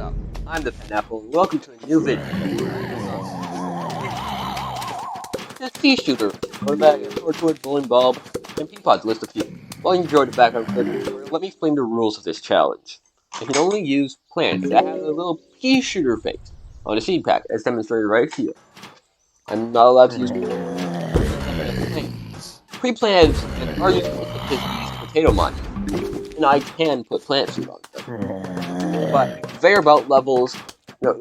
up? I'm the Pineapple, and welcome to a new video. This pea shooter, or bag, torchwood, bowling bulb, and pea pods list a few. While you enjoy the background clip, let me explain the rules of this challenge. You can only use plants that have a little pea shooter face on a seed pack, as demonstrated right here. I'm not allowed to use pre-plants are useful such as these potato mines, and I can put plant food on them. But conveyor belt levels,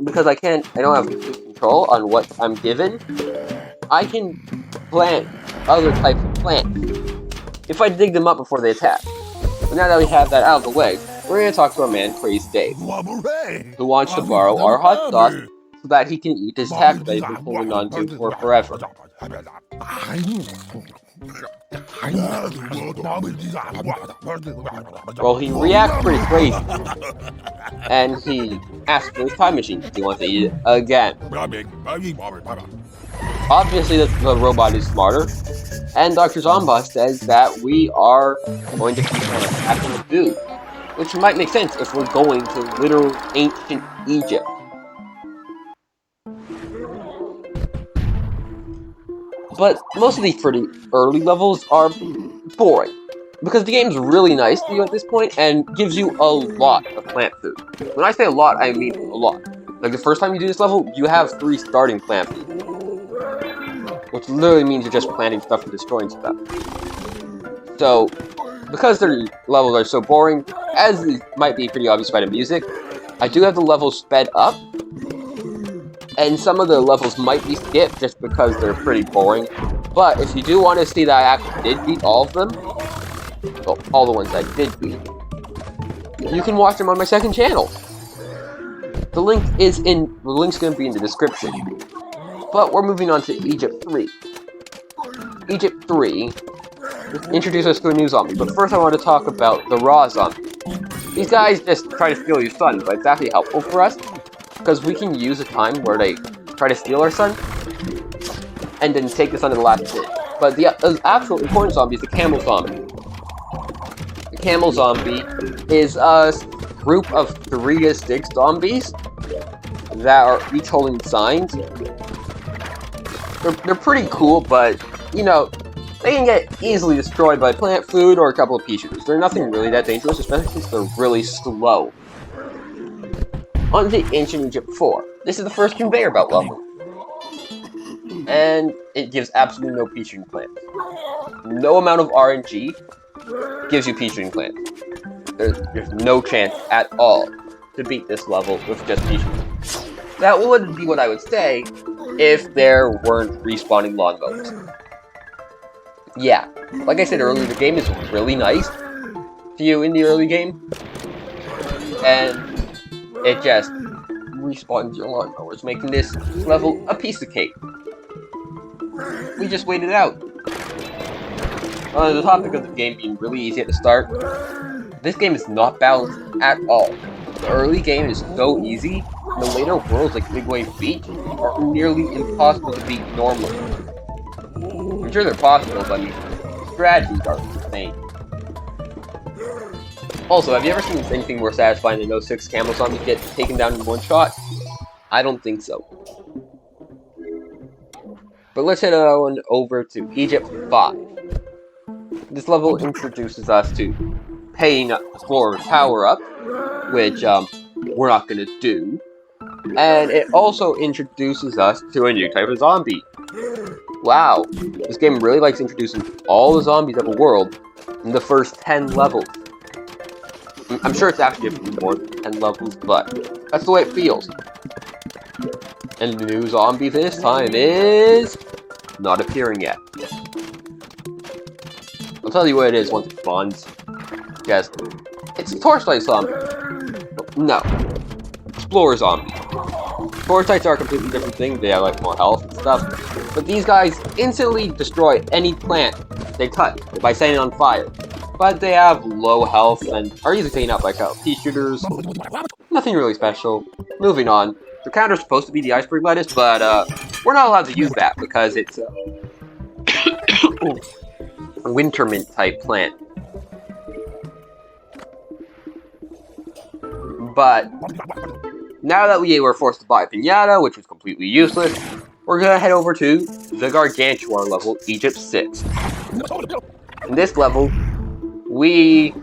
because I don't have complete control on what I'm given, I can plant other types of plants if I dig them up before they attack. But now that we have that out of the way, we're going to talk to our man Crazy Dave, who wants to borrow our hot sauce so that he can eat his tax that he's been holding on to for forever. Well, he reacts pretty crazy, and he asks for his time machine if he wants to eat it again. Obviously, the robot is smarter, and Dr. Zomba says that we are going to keep on attacking the food, which might make sense if we're going to literal ancient Egypt. But most of these pretty early levels are boring, because the game's really nice to you at this point and gives you a lot of plant food. When I say a lot, I mean a lot. Like the first time you do this level, you have 3 starting plant food, which literally means you're just planting stuff and destroying stuff. So, because their levels are so boring, as might be pretty obvious by the music, I do have the levels sped up. And some of the levels might be skipped just because they're pretty boring. But if you do want to see that I actually did beat all of them, well, all the ones I did beat, you can watch them on my second channel. The link's going to be in the description. But we're moving on to Egypt 3. Egypt 3 introduces us to a new zombie, but first I want to talk about the raw zombie. These guys just try to steal your sun, but it's actually helpful for us, because we can use a time where they try to steal our sun, and then take the sun to the last bit. But the actual important zombie is the camel zombie. The camel zombie is a group of 3 to 6 zombies that are each holding signs. They're pretty cool, but, they can get easily destroyed by plant food or a couple of pea shooters. They're nothing really that dangerous, especially since they're really slow. On to Ancient Egypt 4. This is the first conveyor belt level. And it gives absolutely no pea shooting plants. No amount of RNG gives you pea shooting plants. There's no chance at all to beat this level with just pea shooting. That would be what I would say if there weren't respawning lawnmowers. Yeah, like I said earlier, the game is really nice to you in the early game. And it just respawns your lawnmowers, making this level a piece of cake. We just waited out. On the topic of the game being really easy at the start, this game is not balanced at all. The early game is so easy, and the later worlds like Big Wave Beach are nearly impossible to beat normally. I'm sure they're possible, but the strategies are insane. Also, have you ever seen anything more satisfying than those 6 camel zombies get taken down in one shot? I don't think so. But let's head on over to Egypt 5. This level introduces us to paying for power up, which we're not going to do. And it also introduces us to a new type of zombie. Wow, this game really likes introducing all the zombies of the world in the first 10 levels. I'm sure it's actually a few more than 10 levels, but that's the way it feels. And the new zombie this time is not appearing yet. I'll tell you what it is once it spawns. It's a torchlight zombie. No. Explorer zombie. Torchlights are a completely different thing. They have like more health and stuff. But these guys instantly destroy any plant they touch by setting it on fire. But they have low health and are easily taken out by pea shooters. Nothing really special. Moving on. The counter's supposed to be the iceberg lettuce, but we're not allowed to use that because it's a winter mint type plant. But now that we were forced to buy a pinata, which was completely useless, we're gonna head over to the Gargantuar level, Egypt 6. In this level, we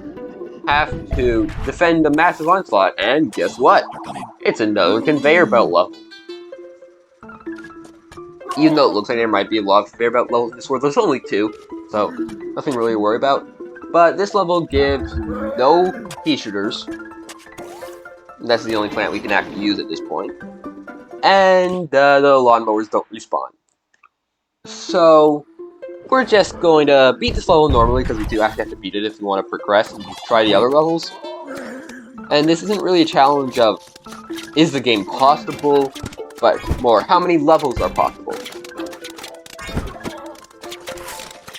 have to defend a massive onslaught, and guess what? It's another conveyor belt level. Even though it looks like there might be a lot of conveyor belt levels in this world, there's only 2, so nothing really to worry about. But this level gives no pea shooters. That's the only plant we can actually use at this point. And the lawnmowers don't respawn. So we're just going to beat this level normally, because we do actually have to beat it if we want to progress and try the other levels. And this isn't really a challenge of, is the game possible, but more, how many levels are possible.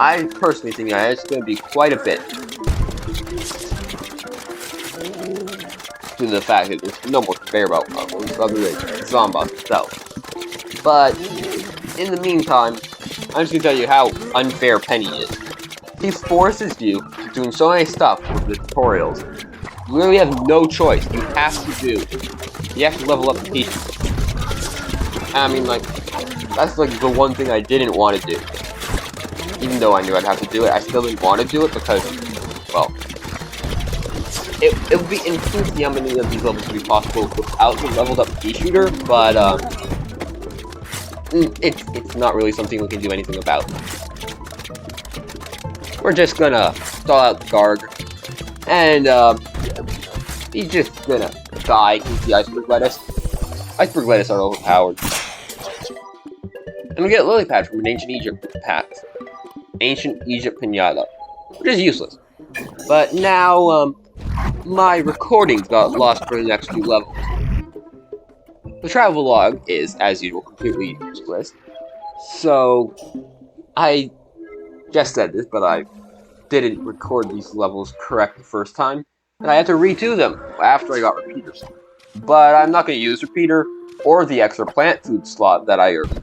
I personally think that it's going to be quite a bit, due to the fact that there's no more conveyor belt levels other than Zomboss itself. But in the meantime, I'm just going to tell you how unfair Penny is. He forces you to doing so many stuff with the tutorials. You really have no choice. You have to level up the pieces. I mean, like, that's like the one thing I didn't want to do. Even though I knew I'd have to do it, I still didn't want to do it because, well, it would be interesting to see how many of these levels would be possible without the leveled up pea shooter, but it's not really something we can do anything about. We're just gonna stall out the Garg, and he's just gonna die because the iceberg lettuce. Iceberg lettuce are overpowered. And we get Lily Pad from an Ancient Egypt pinata, which is useless. But now, my recordings got lost for the next 2 levels. The travel log is, as usual, completely useless. So, I just said this, but I didn't record these levels correct the first time, and I had to redo them after I got repeaters. But I'm not going to use repeater or the extra plant food slot that I earned,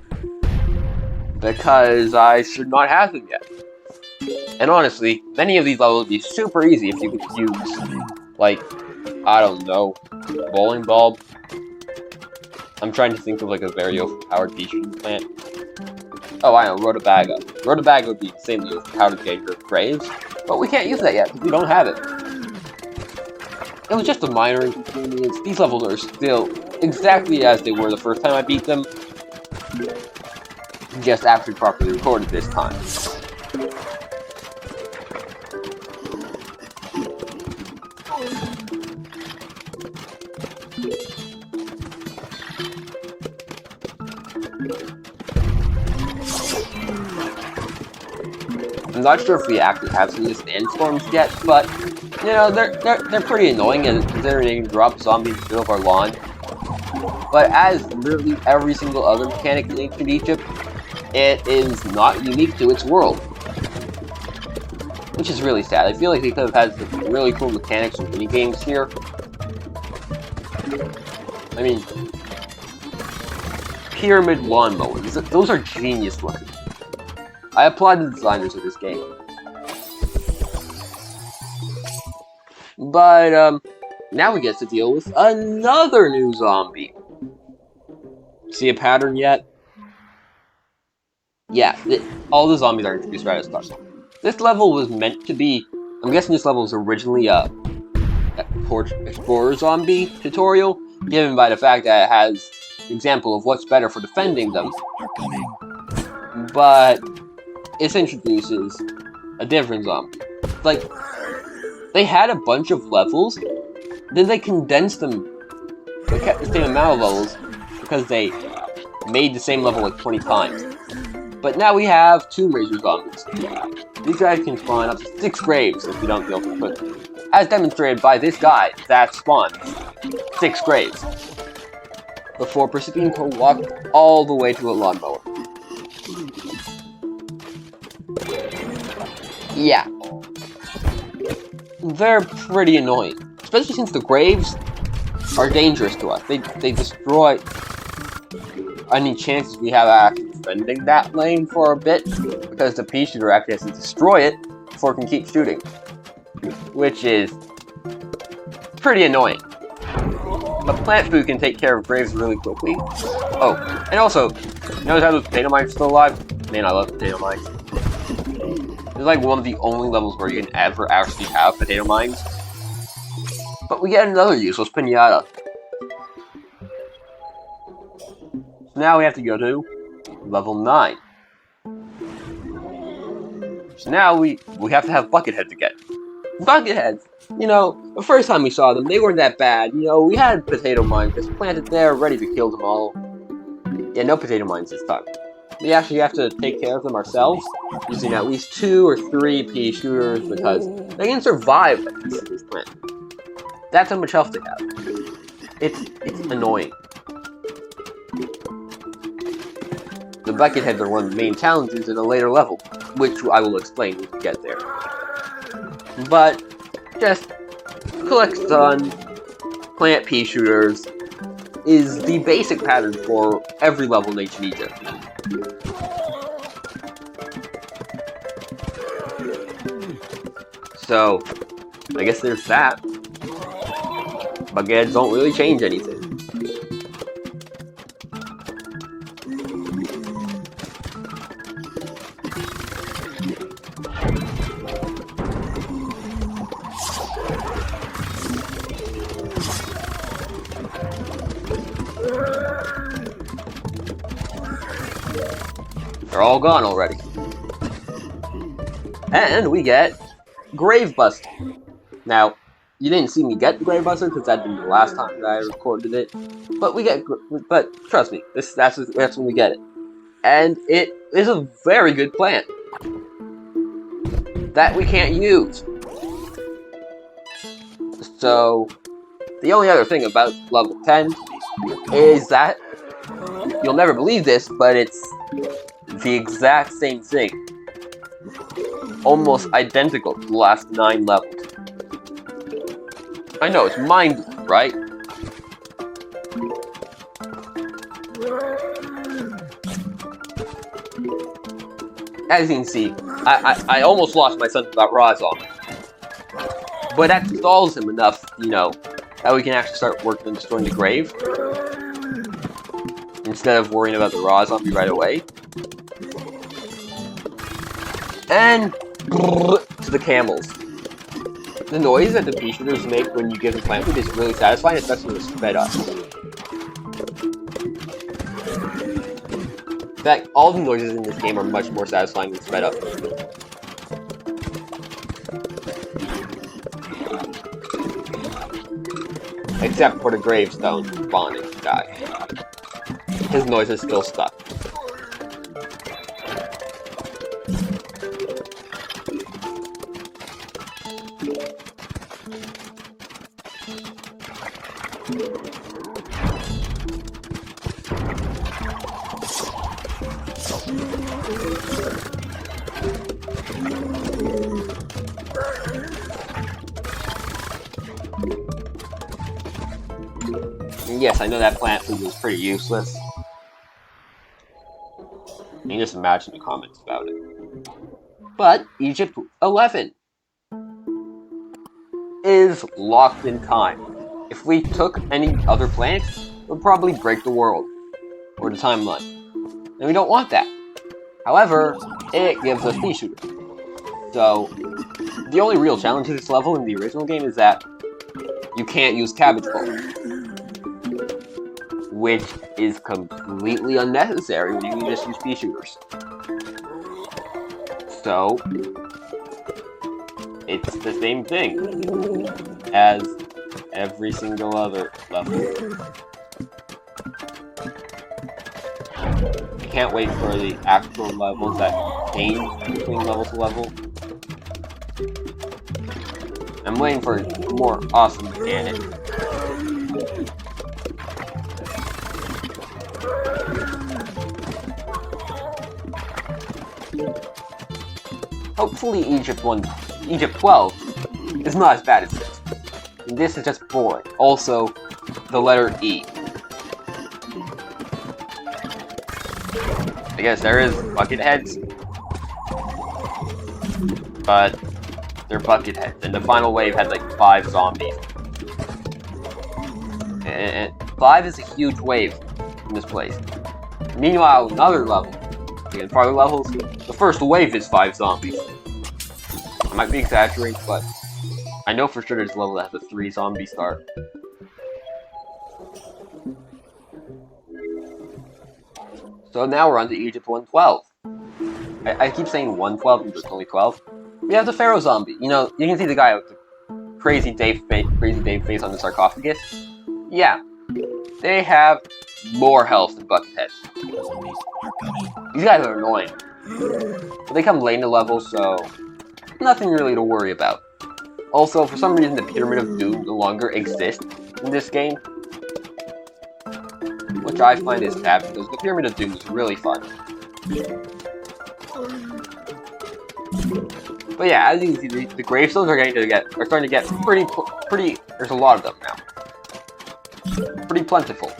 because I should not have them yet. And honestly, many of these levels would be super easy if you could use, like, I don't know, bowling bulb. I'm trying to think of like a very overpowered pea shooting plant. Oh, I know, Rutabaga. Rutabaga would be insanely overpowered to get your graves, but we can't use that yet because we don't have it. It was just a minor inconvenience. These levels are still exactly as they were the first time I beat them, just actually properly recorded this time. I'm not sure if we actually have seen the sandstorms yet, but you know they're pretty annoying, and considering they can drop zombies in the middle of our lawn. But as literally every single other mechanic in Ancient Egypt, it is not unique to its world, which is really sad. I feel like they could have had some really cool mechanics and mini games here. I mean, pyramid lawnmowers, those are genius looking. I applaud the designers of this game. But, now we get to deal with another new zombie. See a pattern yet? Yeah, all the zombies are introduced right at the start. This level was meant to be... I'm guessing this level was originally a Explorer zombie tutorial, given by the fact that it has an example of what's better for defending them. But... it introduces a different zombie. Like, they had a bunch of levels, then they condensed them. They kept the same amount of levels because they made the same level like 20 times. But now we have Tomb Raider zombies. These guys can spawn up to 6 graves if you don't kill them quickly, as demonstrated by this guy that spawns 6 graves before proceeding to walk all the way to a lawnmower. Yeah. They're pretty annoying. Especially since the graves are dangerous to us. They destroy any chances we have actually defending that lane for a bit, because the pea shooter actually has to destroy it before it can keep shooting. Which is pretty annoying. But plant food can take care of graves really quickly. Oh, and also, notice how those potato mines are still alive? Man, I love potato mines. It's like one of the only levels where you can ever actually have potato mines. But we get another useless pinata. So now we have to go to level 9. So now we have to have bucket heads again. Bucket heads! You know, the first time we saw them, they weren't that bad. You know, we had potato mines just planted there, ready to kill them all. Yeah, no potato mines this time. We actually have to take care of them ourselves, using at least 2 or 3 pea shooters, because they can survive this plant. That's how much health they have. It's annoying. The bucket heads are one of the main challenges in a later level, which I will explain when we get there. But just collect sun, plant pea shooters is the basic pattern for every level in Ancient Egypt. So, I guess there's that. Buckets don't really change anything. They're all gone already. And we get Grave Buster. Now, you didn't see me get the Grave Buster because that didn't the last time that I recorded it. But trust me, that's when we get it. And it is a very good plant that we can't use. So, the only other thing about level 10 is that, you'll never believe this, but it's the exact same thing. Almost identical to the last 9 levels. I know, it's mind-blowing, right? As you can see, I almost lost my son without Roz on. But that stalls him enough, you know, that we can actually start working on destroying the grave. Instead of worrying about the raw zombie right away. And to the camels. The noise that the pea shooters make when you give them plant food is really satisfying, especially when it's sped up. In fact, all the noises in this game are much more satisfying when sped up. Except for the gravestone spawning guy. His noise is still stuck. Yes, I know that plant food was pretty useless. You can just imagine the comments about it. But Egypt 11 is locked in time. If we took any other planet, it would probably break the world, or the timeline. And we don't want that. However, it gives us pea shooters. So, the only real challenge to this level in the original game is that you can't use cabbage balls. Which is completely unnecessary when you can just use pea shooters. So, it's the same thing as every single other level. I can't wait for the actual levels that change between level to level. I'm waiting for a more awesome mechanic. Hopefully Egypt 12 is not as bad as this. And this is just boring. Also, the letter E. I guess there is bucket heads. But they're bucket heads. And the final wave had like 5 zombies. And 5 is a huge wave in this place. Meanwhile, another level, again, farther levels, the first wave is 5 zombies. I might be exaggerating, but I know for sure there's a level that has a 3 zombie start. So now we're on to Egypt 112. I keep saying 112 because it's only 12. We have the Pharaoh zombie. You know, you can see the guy with the crazy Dave face on the sarcophagus. Yeah, they have more health than Buckethead. These guys are annoying. But they come late in the level, so nothing really to worry about. Also, for some reason, the Pyramid of Doom no longer exists in this game, which I find is sad because the Pyramid of Doom is really fun. But yeah, as you can see, the gravestones are starting to get pretty. There's a lot of them now. Pretty plentiful.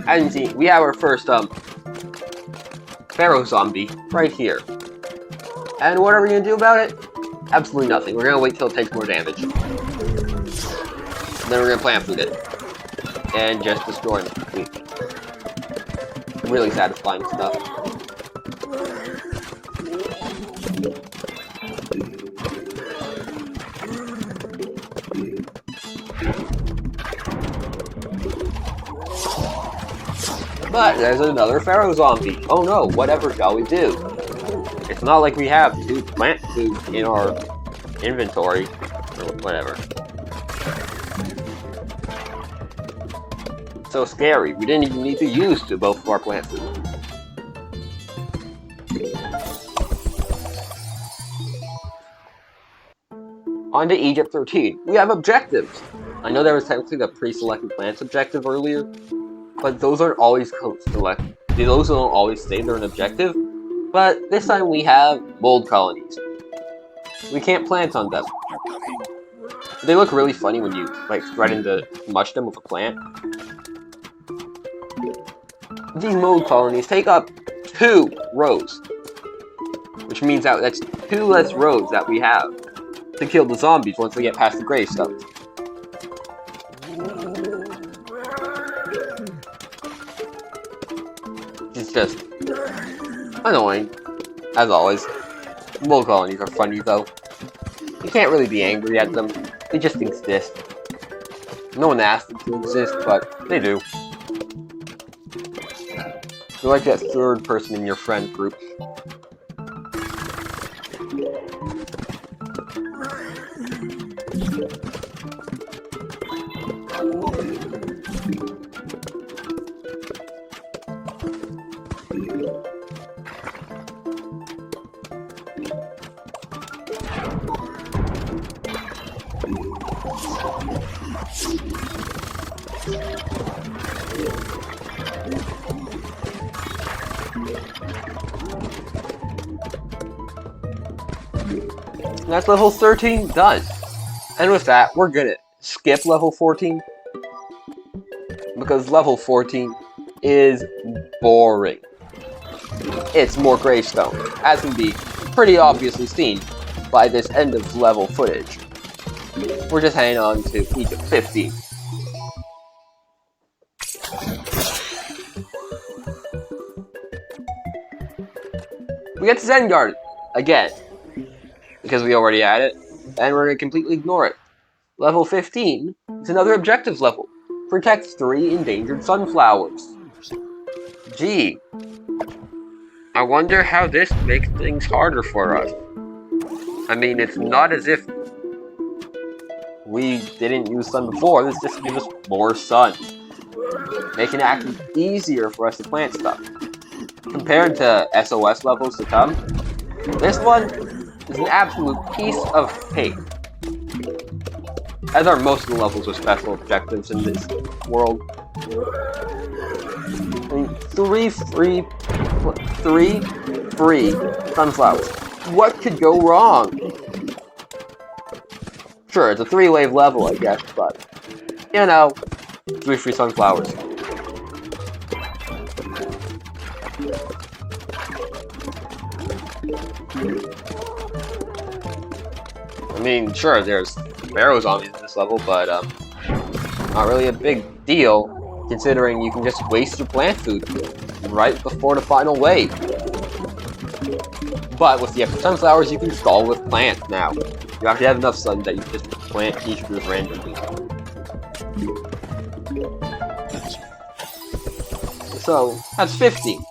As you can see, we have our first Pharaoh zombie right here. And what are we gonna do about it? Absolutely nothing. We're gonna wait till it takes more damage. And then we're gonna plant food it. And just destroy him. Really satisfying stuff. But there's another Pharaoh zombie. Oh no, whatever shall we do? It's not like we have 2 plant food in our inventory, or whatever. So scary, we didn't even need to use both of our plant food. On to Egypt 13, we have objectives. I know there was technically the pre-selected plants objective earlier, but those aren't always selected. Those don't always say they're an objective. But this time we have mold colonies. We can't plant on them. They look really funny when you threaten to mush them with a plant. These mold colonies take up 2 rows, which means that's 2 less rows that we have to kill the zombies once they get past the gravestones. It's just annoying, as always. Mold colonies are funny though. You can't really be angry at them, they just exist. No one asked them to exist, but they do. They're like that 3rd person in your friend group. And that's level 13 done. And with that, we're gonna skip level 14. Because level 14 is boring. It's more gravestone, as can be pretty obviously seen by this end of level footage. We're just heading on to Egypt 15. We get to Zen Garden again, because we already had it, and we're going to completely ignore it. Level 15 is another objectives level. Protect 3 endangered sunflowers. Gee, I wonder how this makes things harder for us. I mean, it's not as if we didn't use sun before, this just gives us more sun. Making it actually easier for us to plant stuff. Compared to SOS levels to come, this one is an absolute piece of cake. As are most of the levels with special objectives in this world. I mean, 3 free sunflowers. What could go wrong? Sure, it's a 3-wave level, I guess, but, you know, 3 free sunflowers. I mean, sure, there's barrow zombies in this level, but, not really a big deal, considering you can just waste your plant food right before the final wave. But with the extra sunflowers, you can stall with plants now. You actually have enough sun that you can just plant features randomly. So, that's 15.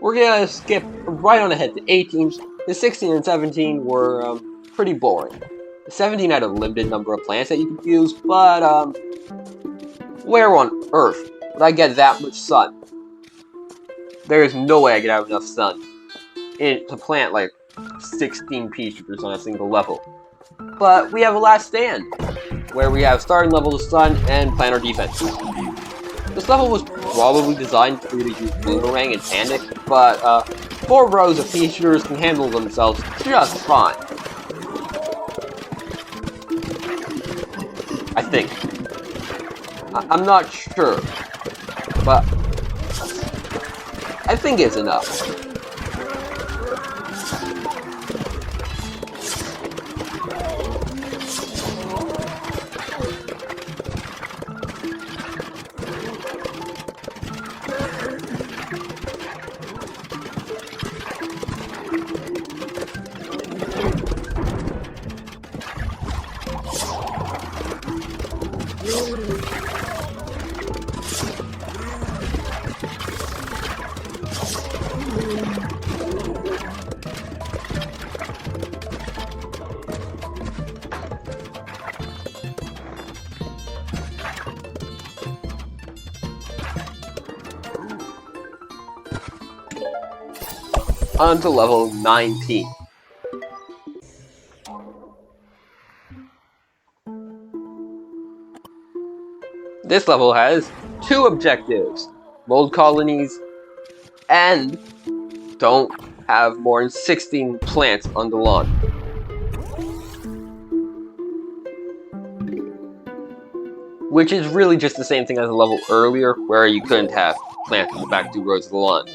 We're gonna skip right on ahead to 18. The 16 and 17 were, pretty boring. The 17 had a limited number of plants that you could use, but, where on earth would I get that much sun? There is no way I could have enough sun to plant, like, 16 features on a single level. But we have a last stand, where we have starting level of sun and planner defense. This level was probably designed for you to use Boomerang and Panic, but 4 rows of features can handle themselves just fine. I think. I'm not sure, but I think it's enough. On to level 19. This level has 2 objectives: mold colonies and don't have more than 16 plants on the lawn. Which is really just the same thing as the level earlier, where you couldn't have plants in the back 2 rows of the lawn.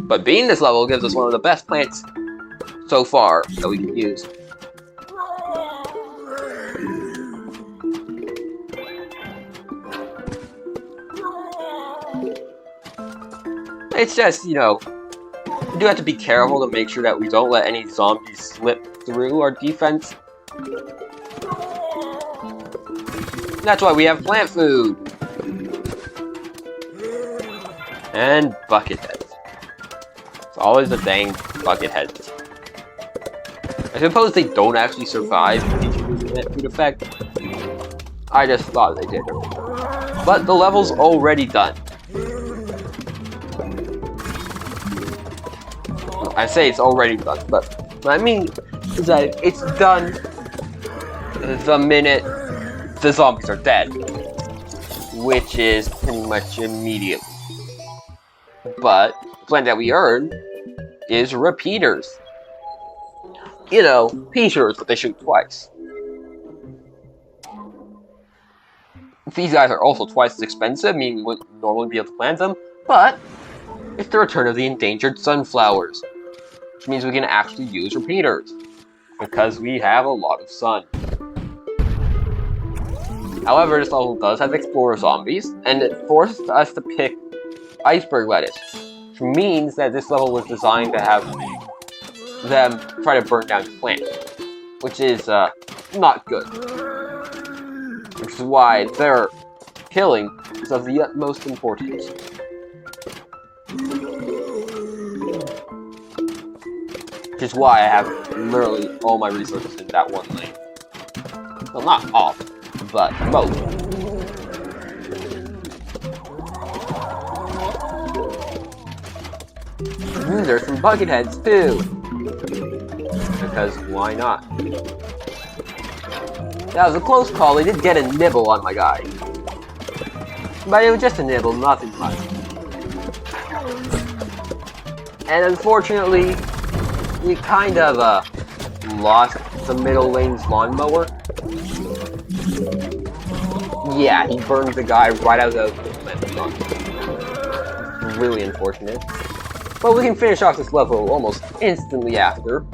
But being this level gives us one of the best plants so far that we can use. It's just, you know, we do have to be careful to make sure that we don't let any zombies slip through our defense. That's why we have plant food. And bucket heads. It's always the dang bucket heads. I suppose they don't actually survive the plant food effect. I just thought they did. But the level's already done. I say it's already done, but what I mean is that it's done the minute the zombies are dead, which is pretty much immediately. But the plant that we earned is repeaters. You know, features, but they shoot twice. These guys are also twice as expensive, meaning we wouldn't normally be able to plant them, but it's the return of the endangered sunflowers, which means we can actually use repeaters, because we have a lot of sun. However, this level does have explorer zombies, and it forced us to pick iceberg lettuce, which means that this level was designed to have them try to burn down the plant, which is not good. Which is why their killing is of the utmost importance. Which is why I have literally all my resources in that one lane. Well, not all, but most. There's some bucket heads too. Because why not? That was a close call. They did get a nibble on my guy. But it was just a nibble, nothing much. And unfortunately, we kind of lost the middle lane's lawnmower. Yeah, he burned the guy right out of the plant. Really unfortunate. But we can finish off this level almost instantly after.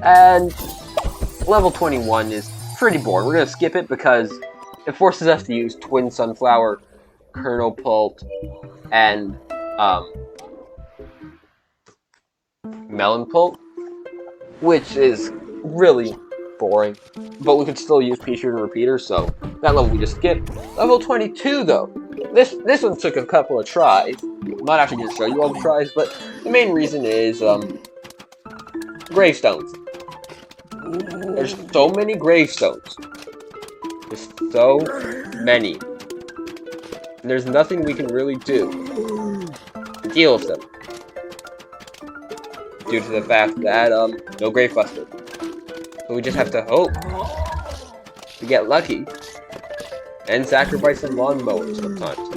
And level 21 is pretty boring. We're going to skip it because it forces us to use twin sunflower, kernel pult, and melon pult, which is really boring. But we could still use pea shooter and repeater, so that level we just skipped. Level 22 though. This one took a couple of tries. I'm not actually going to show you all the tries, but the main reason is gravestones. There's so many gravestones. There's so many. And there's nothing we can really do to deal with them. Due to the fact that, no gravebuster. So we just have to hope to get lucky and sacrifice some lawnmowers sometimes.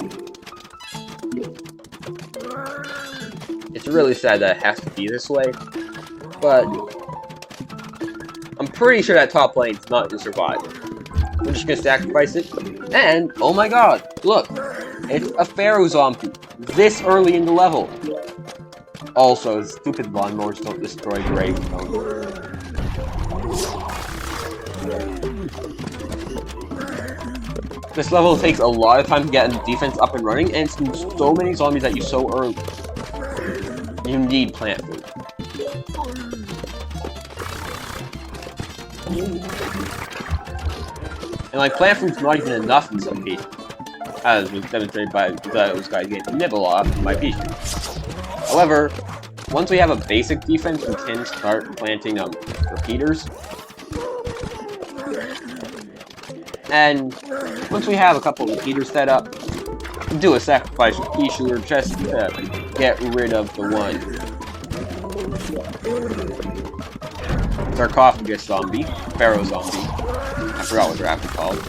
It's really sad that it has to be this way, but I'm pretty sure that top lane's not gonna survive. We're just gonna sacrifice it, and oh my god, look, it's a pharaoh zombie this early in the level. Also, stupid lawnmowers don't destroy gravestones. This level takes a lot of time to get the defense up and running, and it's so many zombies that you so early. You need plant food. And like, plant food's not even enough in some cases, as was demonstrated by those guys getting nibble off my pea shoot. However, once we have a basic defense, we can start planting repeaters. And once we have a couple of repeaters set up, do a sacrifice with pea shooter just to get rid of the one sarcophagus zombie, pharaoh zombie. I forgot what they're actually called.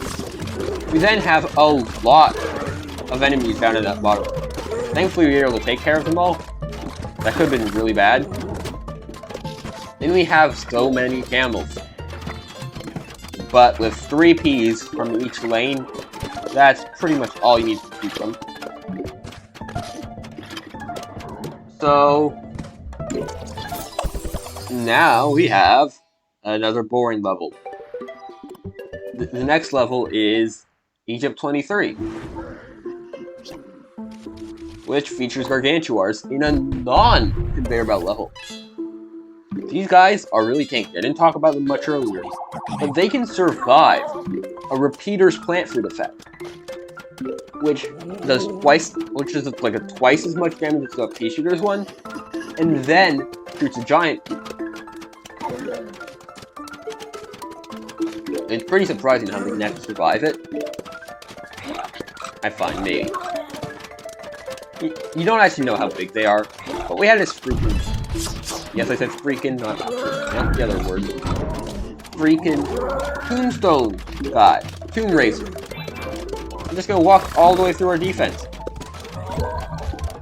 We then have a lot of enemies down in that bottom. Thankfully, we were able to take care of them all. That could have been really bad. Then we have so many camels. But with 3 peas from each lane, that's pretty much all you need to keep them. So now we have another boring level. The next level is Egypt 23, which features gargantuars in a non-conveyor belt level. These guys are really tanky. I didn't talk about them much earlier, but they can survive a repeater's plant food effect, which is like a twice as much damage as the pea shooter's one, and then shoots a giant pea. It's pretty surprising how they can actually survive it. I find maybe. You don't actually know how big they are, but we had this freaking. Yes, I said freaking, not the other word. Freaking tombstone guy. Tomb Racer. I'm just gonna walk all the way through our defense.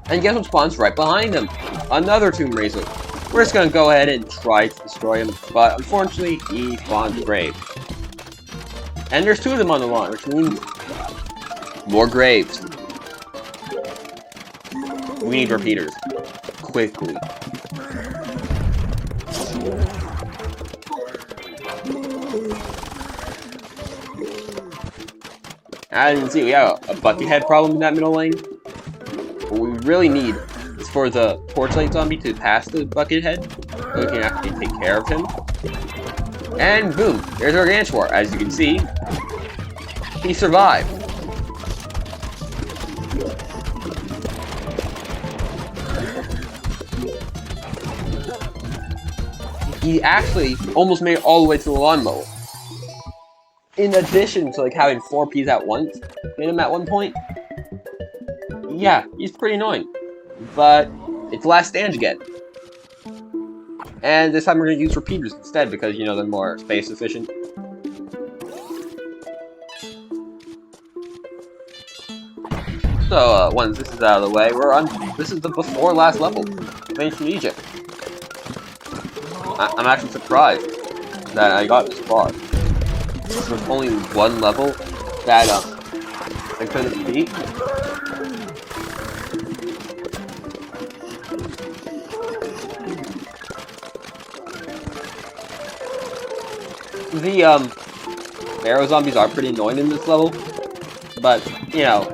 And guess what spawns right behind him? Another Tomb Racer. We're just gonna go ahead and try to destroy him, but unfortunately, he spawns grave. And there's 2 of them on the lawn, which means more graves. We need repeaters. Quickly. As you can see, we have a bucket head problem in that middle lane. What we really need is for the torchlight zombie to pass the bucket head, so we can actually take care of him. And boom, there's our Gargantuar. As you can see, he survived. He actually almost made it all the way to the lawnmower. In addition to like having 4 peas at once in him at one point. Yeah, he's pretty annoying. But it's last stand again. And this time we're going to use repeaters instead because, you know, they're more space efficient. So, once this is out of the way, we're on. This is the before last level of Ancient Egypt. I'm actually surprised that I got this far. There's only one level that I couldn't beat. The arrow zombies are pretty annoying in this level, but you know,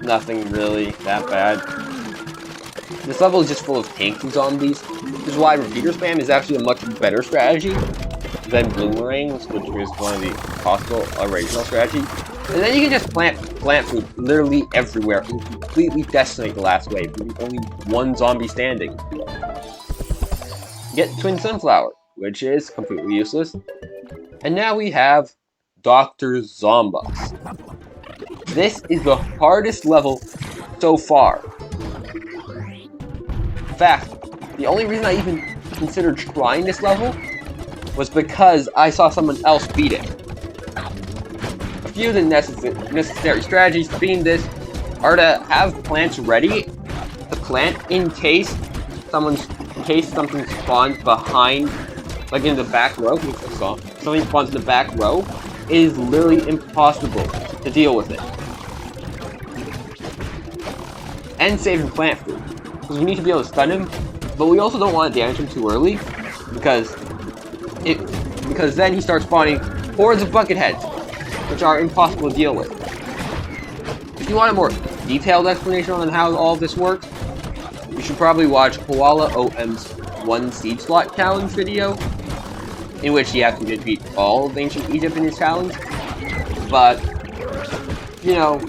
nothing really that bad. This level is just full of tanky zombies, which is why repeater spam is actually a much better strategy than boomerangs, which is one of the possible original strategies. And then you can just plant food literally everywhere and completely decimate the last wave, leaving only one zombie standing. Get Twin Sunflower, which is completely useless. And now we have Dr. Zombox. This is the hardest level so far. In fact, the only reason I even considered trying this level was because I saw someone else beat it. A few of the necessary strategies to beating this are to have plants ready to plant in case something spawns behind, like in the back row. If something spawns in the back row, it is literally impossible to deal with it. And saving plant food, because we need to be able to stun him, but we also don't want to damage him too early, because then he starts spawning hordes of bucket heads, which are impossible to deal with. If you want a more detailed explanation on how all of this works, you should probably watch Koala OM's 1 seed slot challenge video, in which he has to defeat all of ancient Egypt in his challenge. But, you know,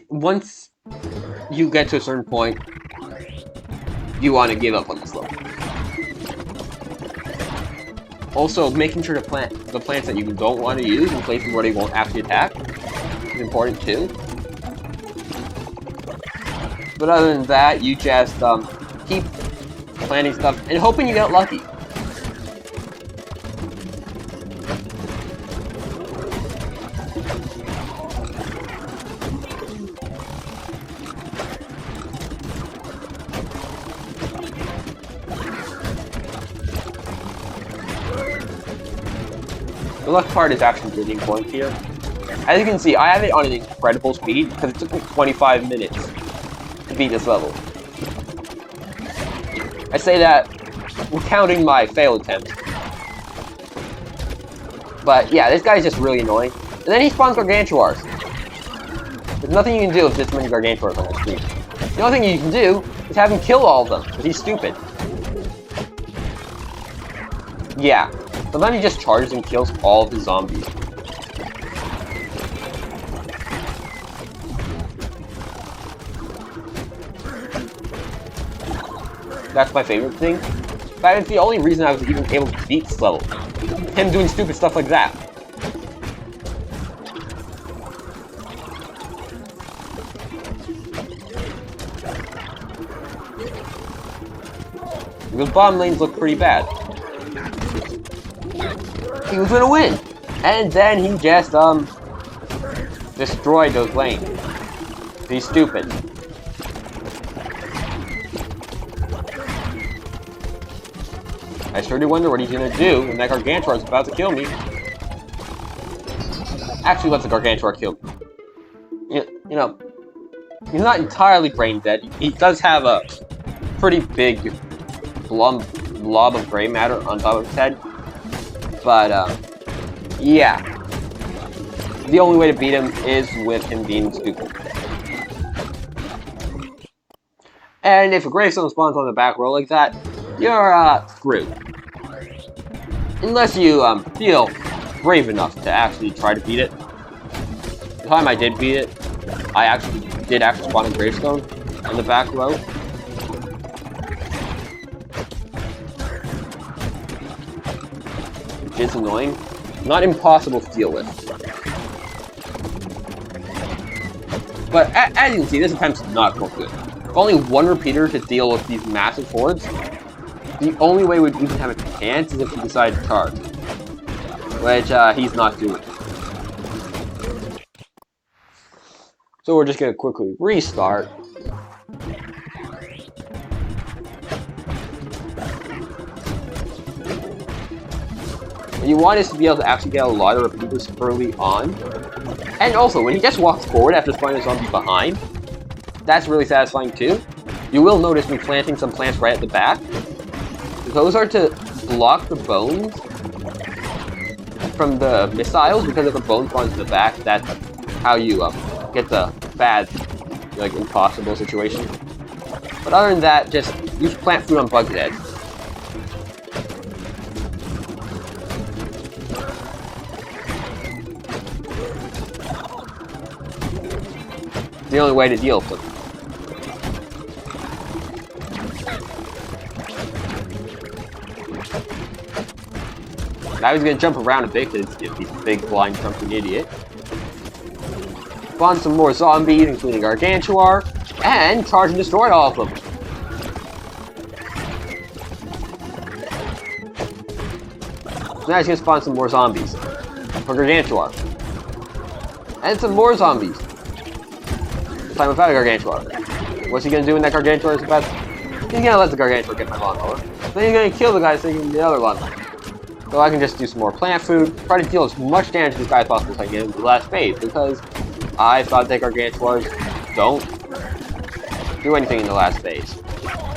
once you get to a certain point, you want to give up on this level. Also, making sure to plant the plants that you don't want to use in places where they won't actually attack is important too. But other than that, you just keep planting stuff and hoping you get lucky. The luck part is actually really important here. As you can see, I have it on an incredible speed because it took me 25 minutes to beat this level. I say that counting my fail attempts. But yeah, this guy's just really annoying. And then he spawns Gargantuars. There's nothing you can do with this many Gargantuars on the screen. The only thing you can do is have him kill all of them, because he's stupid. Yeah. Sometimes he just charges and kills all of the zombies. That's my favorite thing. That is the only reason I was even able to beat this level. Him doing stupid stuff like that. Those bottom lanes look pretty bad. He was gonna win, and then he just destroyed those lanes. He's stupid. I sure do wonder what he's gonna do when that Gargantuar is about to kill me. Actually, let the Gargantuar kill me. You know, he's not entirely brain dead. He does have a pretty big blob of gray matter on top of his head. But, yeah. The only way to beat him is with him being stupid. And if a gravestone spawns on the back row like that, you're, screwed. Unless you, feel brave enough to actually try to beat it. The time I did beat it, I did spawn a gravestone on the back row. Which is annoying. Not impossible to deal with. But as you can see, this attempt's not going good. With only one repeater to deal with these massive hordes, the only way we'd even have a chance is if we decide to charge. Which, he's not doing. So we're just going to quickly restart. You want us to be able to actually get a lot of repeaters early on. And also, when he just walks forward after spawning a zombie behind, that's really satisfying too. You will notice me planting some plants right at the back. Those are to block the bones from the missiles, because if a bone spawns in the back, that's how you get the bad, like, impossible situation. But other than that, just use plant food on Bug's head. It's the only way to deal with them. Now he's gonna jump around a bit because he's a big, blind, jumping idiot. Spawn some more zombies, including Gargantuar, and charge and destroy all of them. So now he's gonna spawn some more zombies for Gargantuar. And some more zombies. This time without a Gargantuar. What's he gonna do when that Gargantuar is about? He's gonna let the Gargantuar get my lawnmower. Then he's gonna kill the guy so he can get the other lawnmower. So I can just do some more plant food, try to deal as much damage to this guy as possible so I can get into the last phase, because I thought that Gargantuars don't do anything in the last phase.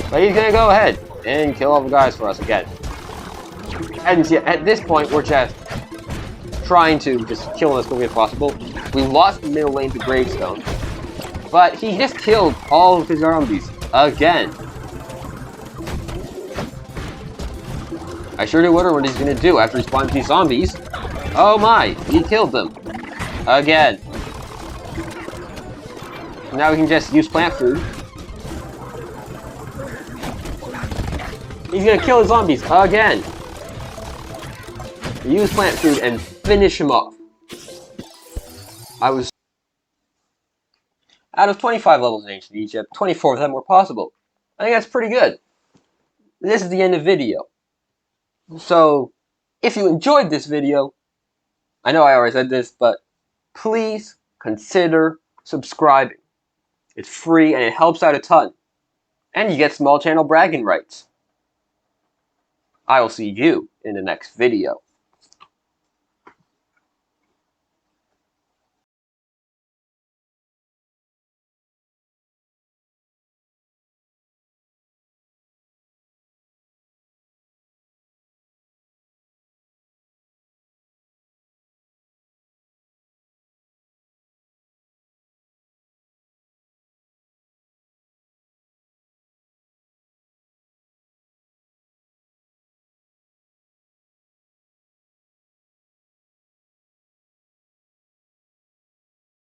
But he's gonna go ahead and kill all the guys for us again. And see, at this point, we're just trying to just kill him as quickly as possible. We lost the middle lane to Gravestone, but he just killed all of his zombies again. I sure do wonder what he's gonna do after he spawns these zombies. Oh my, he killed them. Again. Now we can just use plant food. He's gonna kill the zombies again. Use plant food and finish him up. Out of 25 levels in ancient Egypt, 24 of them were possible. I think that's pretty good. This is the end of the video. So, if you enjoyed this video, I know I already said this, but please consider subscribing. It's free and it helps out a ton. And you get small channel bragging rights. I will see you in the next video.